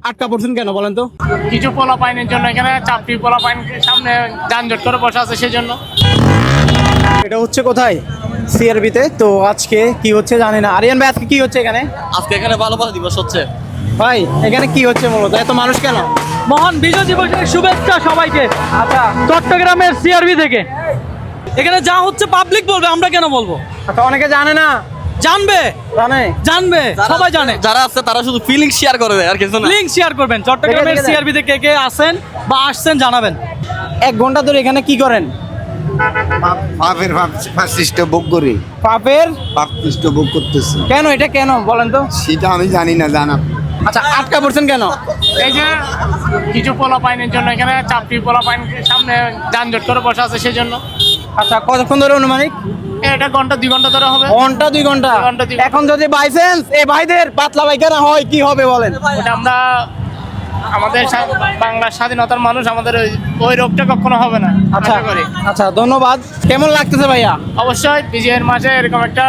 আটকা পড়ছেন কেন বলেন তো? কিছু পোলাপাইনের জন্য এখানে চাপড়ি পোলাপাইন সামনে যানজট করে বসে আছে সেজন্য। এটা হচ্ছে কোথায়? সিআরবিতে। তো আজকে কি হচ্ছে জানি না। আরিয়ান ভাই আজকে কি হচ্ছে এখানে? আজকে এখানে ভালোবাসা দিবস হচ্ছে। ভাই এখানে কি হচ্ছে মূলত? এত মানুষ কেন? মহান বিজয় দিবসের শুভেচ্ছা সবাইকে। আচ্ছা চট্টগ্রামের সিআরবি থেকে। এখানে যা হচ্ছে পাবলিক বলবে, আমরা কেন বলবো? আচ্ছা, অনেকে জানে না। জানবে, জানে সবাই জানে। যারা আছে তারা শুধু ফিলিং শেয়ার করবে আর কিছু না। লিংক শেয়ার করবেন। চট্টগ্রামের দেখে সিআরবি থেকে কে আসেন বা আসছেন জানাবেন। 1 ঘন্টা ধরে এখানে কি করেন? পাপের ফাঁসিষ্ট ভোগ করি, পাপের পাপিষ্ট ভোগ করতেছি। কেন? এটা কেন বলেন তো? সেটা আমি জানি না, জানা। আচ্ছা, আটকা পড়ছেন কেন? এই যে কিছু পোলাপাইনের জন্য এখানে চাপড়ি পোলাপাইন সামনে যানজট করে বসে আছে সেজন্য। আচ্ছা, কতক্ষণ ধরে অনুমানিক? এটা ঘন্টা 2 ঘন্টা ধরে হবে। ঘন্টা 2 ঘন্টা। ঘন্টা 2 ঘন্টা। এখন যদি বাই চান্স এই ভাইদের পাতলা পায়খানা হয় কি হবে বলেন? ওটা আমরা আমাদের বাংলার স্বাধীনতার মানুষ, আমাদের ওই রোগটা কখনো হবে না আচ্ছা আশা করি। আচ্ছা, ধন্যবাদ। কেমন লাগতেছে ভাইয়া? অবশ্যই বিজয়ের মাসে এরকম একটা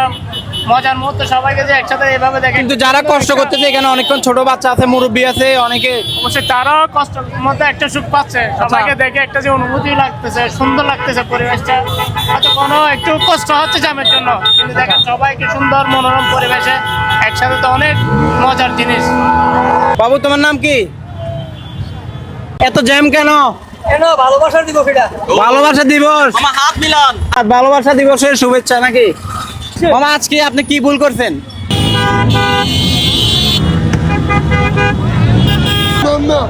মজার মুহূর্ত সবাইকে যে একসাথে এভাবে দেখে, কিন্তু যারা কষ্ট করতেছে এখানে অনেকক্ষণ ছোট বাচ্চা আছে, মুরব্বী আছে, অনেকে। অবশ্যই তারাও কষ্টের মধ্যে একটা সুখ পাচ্ছে। সবাইকে দেখে একটা যে অনুভূতি লাগতেছে, সুন্দর লাগতেছে পরিবেশটা। হয়তো কোনো একটু কষ্ট হচ্ছে জ্যামের জন্য, কিন্তু দেখেন সবাইকে সুন্দর মনোরম পরিবেশে একসাথে, তো অনেক মজার জিনিস। বাবু তোমার নাম কি? এত জ্যাম কেন? ভালোবাসার দিবস এটা। ভালোবাসা দিবস। আমার হাত মিলান। আর ভালোবাসা দিবসের শুভেচ্ছা নাকি? মামা আজকে আপনি কি ভুল করছেন? না